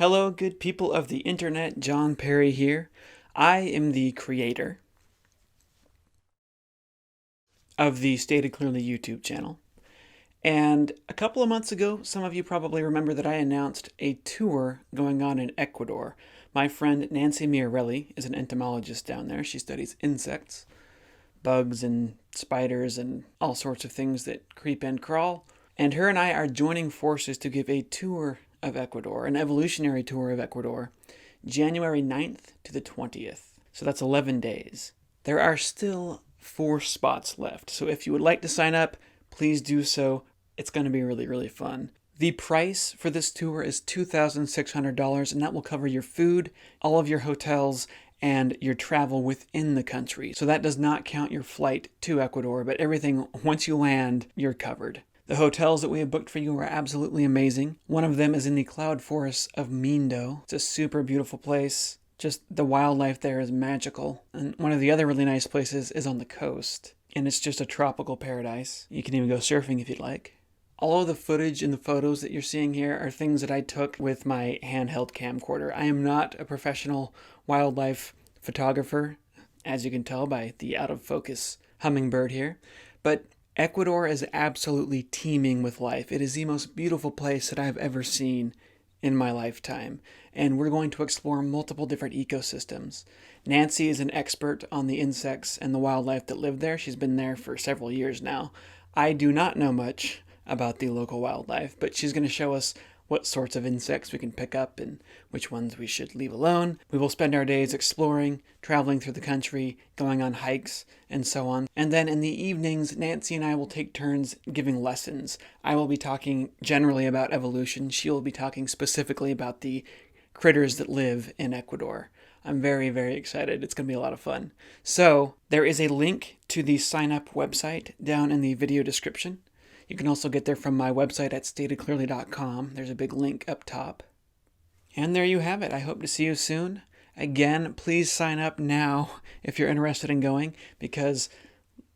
Hello, good people of the internet. Jon Perry here. I am the creator of the Stated Clearly YouTube channel. And a couple of months ago, some of you probably remember that I announced a tour going on in Ecuador. My friend Nancy Miorelli is an entomologist down there. She studies insects, bugs and spiders and all sorts of things that creep and crawl. And her and I are joining forces to give a tour of Ecuador, an evolutionary tour of Ecuador, January 9th to the 20th. So that's 11 days. There are still 4 spots left. So if you would like to sign up, please do so. It's going to be really, really fun. The price for this tour is $2,600, and that will cover your food, all of your hotels, and your travel within the country. So that does not count your flight to Ecuador, but everything, once you land, you're covered. The hotels that we have booked for you are absolutely amazing. One of them is in the cloud forests of Mindo. It's a super beautiful place. Just the wildlife there is magical. And one of the other really nice places is on the coast. And it's just a tropical paradise. You can even go surfing if you'd like. All of the footage and the photos that you're seeing here are things that I took with my handheld camcorder. I am not a professional wildlife photographer, as you can tell by the out of focus hummingbird here. But Ecuador is absolutely teeming with life. It is the most beautiful place that I've ever seen in my lifetime. And we're going to explore multiple different ecosystems. Nancy is an expert on the insects and the wildlife that live there. She's been there for several years now. I do not know much about the local wildlife, but she's going to show us what sorts of insects we can pick up and which ones we should leave alone. We will spend our days exploring, traveling through the country, going on hikes, and so on. And then in the evenings, Nancy and I will take turns giving lessons. I will be talking generally about evolution. She will be talking specifically about the critters that live in Ecuador. I'm very, very excited. It's going to be a lot of fun. So there is a link to the sign-up website down in the video description. You can also get there from my website at statedclearly.com. There's a big link up top. And there you have it. I hope to see you soon. Again, please sign up now if you're interested in going, because,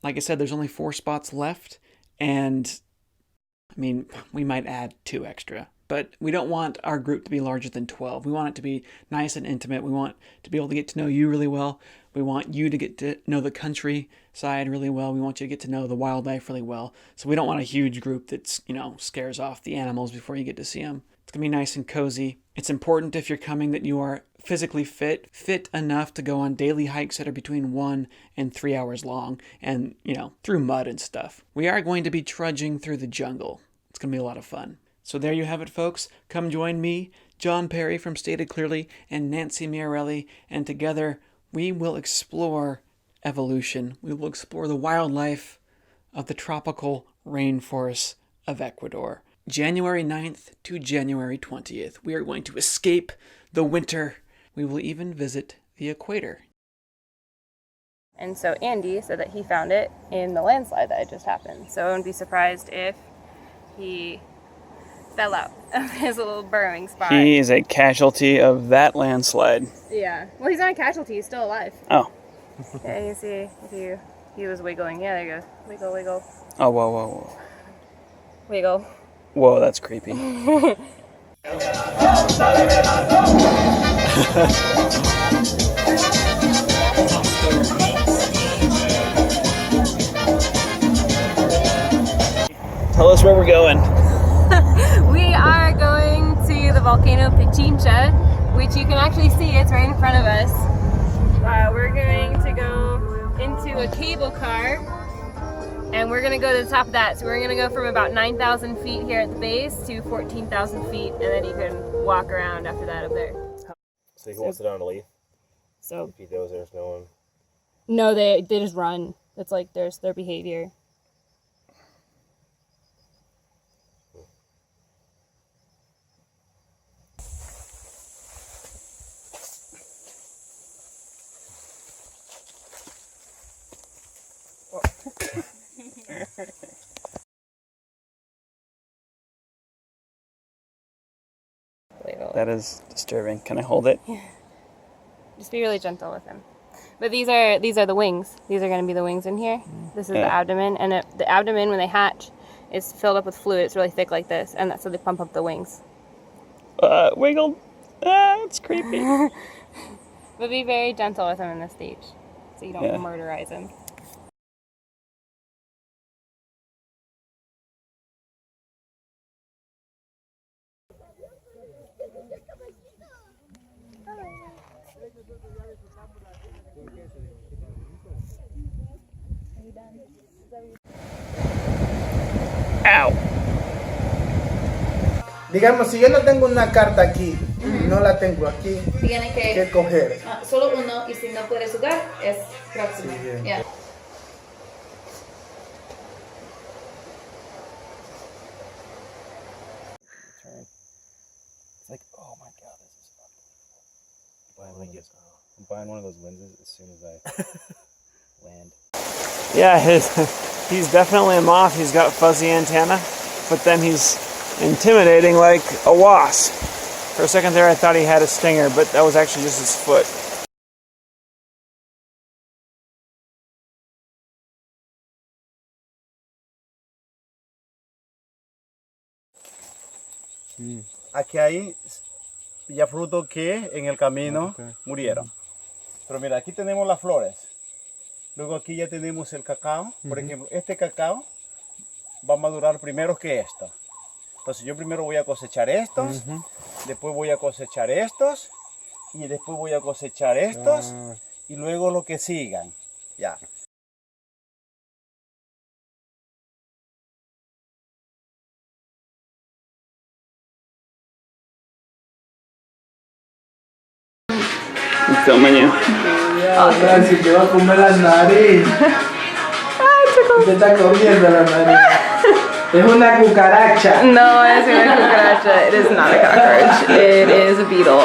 like I said, there's only 4 spots left. And, I mean, we might add 2 extra. But we don't want our group to be larger than 12. We want it to be nice and intimate. We want to be able to get to know you really well. We want you to get to know the countryside really well. We want you to get to know the wildlife really well. So we don't want a huge group that's, scares off the animals before you get to see them. It's going to be nice and cozy. It's important if you're coming that you are physically fit enough to go on daily hikes that are between 1 and 3 hours long and, through mud and stuff. We are going to be trudging through the jungle. It's going to be a lot of fun. So there you have it, folks. Come join me, Jon Perry from Stated Clearly, and Nancy Miorelli, and together we will explore evolution. We will explore the wildlife of the tropical rainforests of Ecuador. January 9th to January 20th. We are going to escape the winter. We will even visit the equator. And so Andy said that he found it in the landslide that had just happened. So I wouldn't be surprised if he fell out of his little burrowing spot. He is a casualty of that landslide. Yeah. Well, he's not a casualty. He's still alive. Oh. Yeah, you see, he was wiggling. Yeah, there you go. Wiggle, wiggle. Oh, whoa. Wiggle. Whoa, that's creepy. Tell us where we're going. We are going to the volcano Pichincha, which you can actually see. It's right in front of us. We're going to go into a cable car, and we're going to go to the top of that. So we're going to go from about 9,000 feet here at the base to 14,000 feet, and then you can walk around after that up there. So you can walk down to leave? So if he goes, there's no one? No, they just run. It's like there's their behavior. That is disturbing. Can I hold it? Yeah. Just be really gentle with him. But these are the wings. These are going to be the wings in here. This is the abdomen, and the abdomen when they hatch is filled up with fluid. It's really thick like this, and that's so they pump up the wings. Wiggled. It's creepy. But be very gentle with him in this stage, so you don't murderize him. Ow. Digamos, si yo no tengo una carta aquí, no la tengo aquí, Tiene ¿qué coger? solo uno y si no puedes jugar es próximo. Sí, bien. Yeah. It's like, oh my god, this is unbelievable. I'm buying one of those lenses as soon as I land. Yeah, he's definitely a moth. He's got fuzzy antenna, but then he's intimidating like a wasp. For a second there I thought he had a stinger, but that was actually just his foot. Aquí hay ya frutos que en el camino murieron. Pero mira, aquí tenemos las flores. Luego aquí ya tenemos el cacao. Por ejemplo, este cacao va a madurar primero que esto. Entonces yo primero voy a cosechar estos, después voy a cosechar estos, y después voy a cosechar estos, y luego lo que sigan. Ya. I'm filming you. Nancy, te va a comer la nariz. Te está comiendo la nariz. Es una cucaracha. No, it's not a cucaracha. It is not a cockroach. It is a beetle.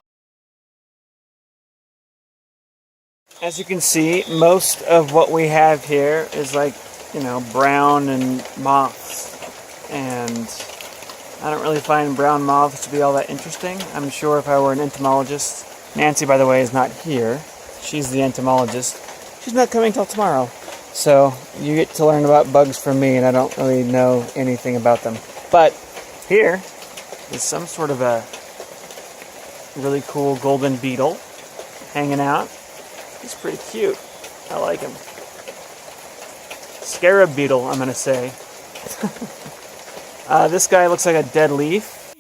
As you can see, most of what we have here is like, brown and moths. And I don't really find brown moths to be all that interesting. I'm sure if I were an entomologist, Nancy, by the way, is not here. She's the entomologist. She's not coming till tomorrow. So you get to learn about bugs from me, and I don't really know anything about them. But here is some sort of a really cool golden beetle hanging out. He's pretty cute. I like him. Scarab beetle, I'm going to say. This guy looks like a dead leaf.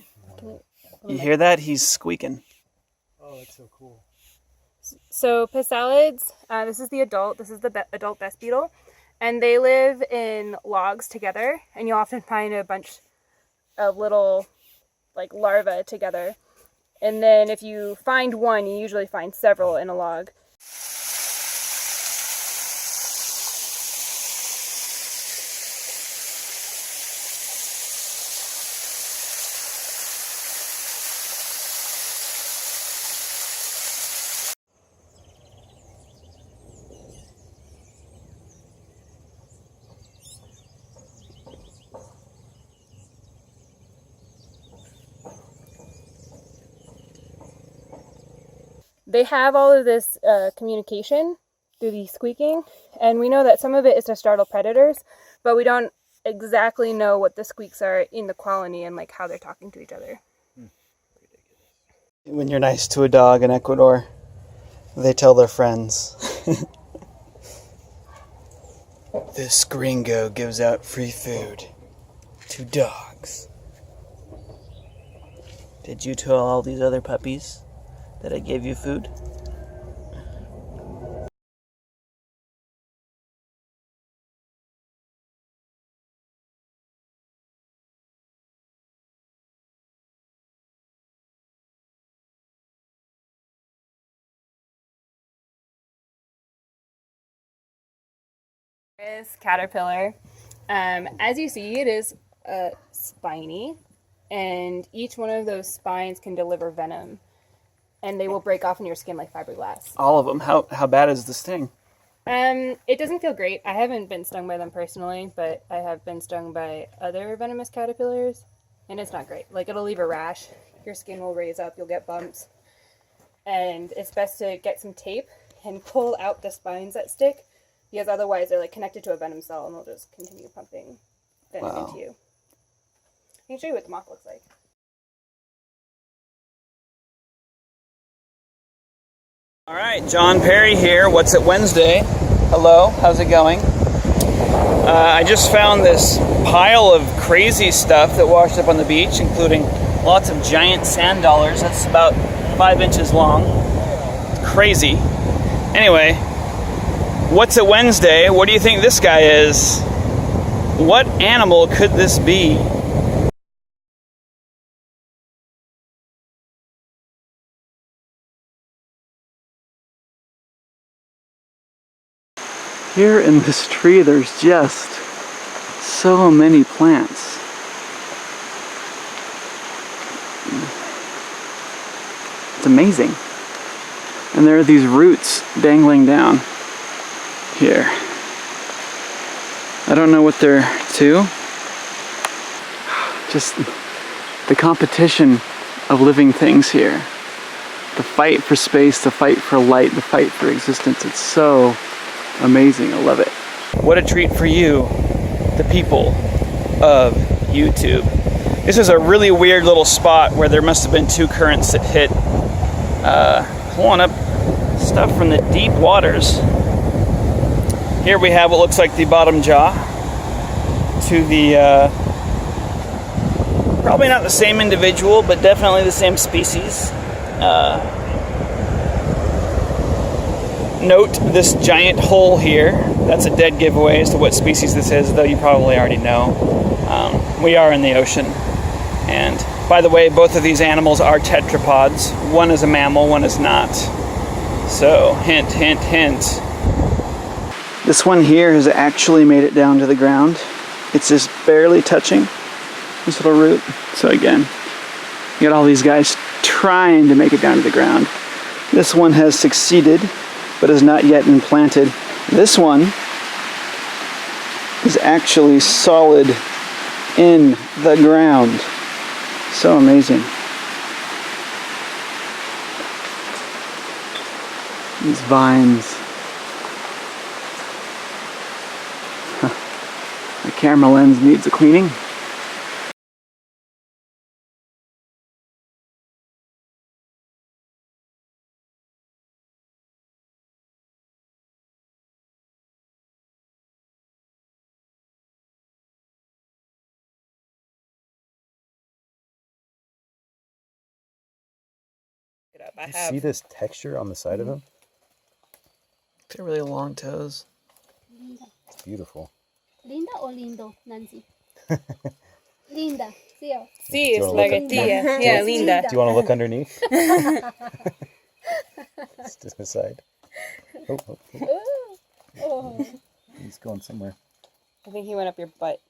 You hear that? He's squeaking. Oh, that's so cool. So pistalids, this is the adult, this is the adult best beetle, and they live in logs together, and you'll often find a bunch of little larvae together. And then if you find one, you usually find several in a log. They have all of this communication through the squeaking, and we know that some of it is to startle predators, but we don't exactly know what the squeaks are in the colony and how they're talking to each other. When you're nice to a dog in Ecuador, they tell their friends. This gringo gives out free food to dogs. Did you tell all these other puppies that I gave you food? This caterpillar, as you see, it is spiny, and each one of those spines can deliver venom, and they will break off in your skin like fiberglass. All of them. How bad is the sting? It doesn't feel great. I haven't been stung by them personally, but I have been stung by other venomous caterpillars, and it's not great. It'll leave a rash. Your skin will raise up. You'll get bumps, and it's best to get some tape and pull out the spines that stick, because otherwise they're connected to a venom cell and they'll just continue pumping venom into you. I can show you what the moth looks like. All right, Jon Perry here. What's it Wednesday? Hello, how's it going? I just found this pile of crazy stuff that washed up on the beach, including lots of giant sand dollars. That's about 5 inches long. Crazy. Anyway, what's it Wednesday? What do you think this guy is? What animal could this be? Here in this tree, there's just so many plants. It's amazing. And there are these roots dangling down here. I don't know what they're to. Just the competition of living things here. The fight for space, the fight for light, the fight for existence. It's so amazing. I love it. What a treat for you, the people of YouTube. This is a really weird little spot where there must have been two currents that hit, pulling up stuff from the deep waters. Here we have what looks like the bottom jaw to the, probably not the same individual, but definitely the same species. Note this giant hole here. That's a dead giveaway as to what species this is, though you probably already know. We are in the ocean. And by the way, both of these animals are tetrapods. One is a mammal, one is not. So, hint, hint, hint. This one here has actually made it down to the ground. It's just barely touching this little root. So again, you got all these guys trying to make it down to the ground. This one has succeeded, but is not yet implanted. This one is actually solid in the ground. So amazing. These vines. The camera lens needs a cleaning. You see this texture on the side of him? They're really long toes. It's beautiful. Linda o lindo, Nancy? Linda, sí. Sí, it's like a tia. Yeah, Linda. Do you want to look underneath? It's just the side. Oh. Oh. He's going somewhere. I think he went up your butt.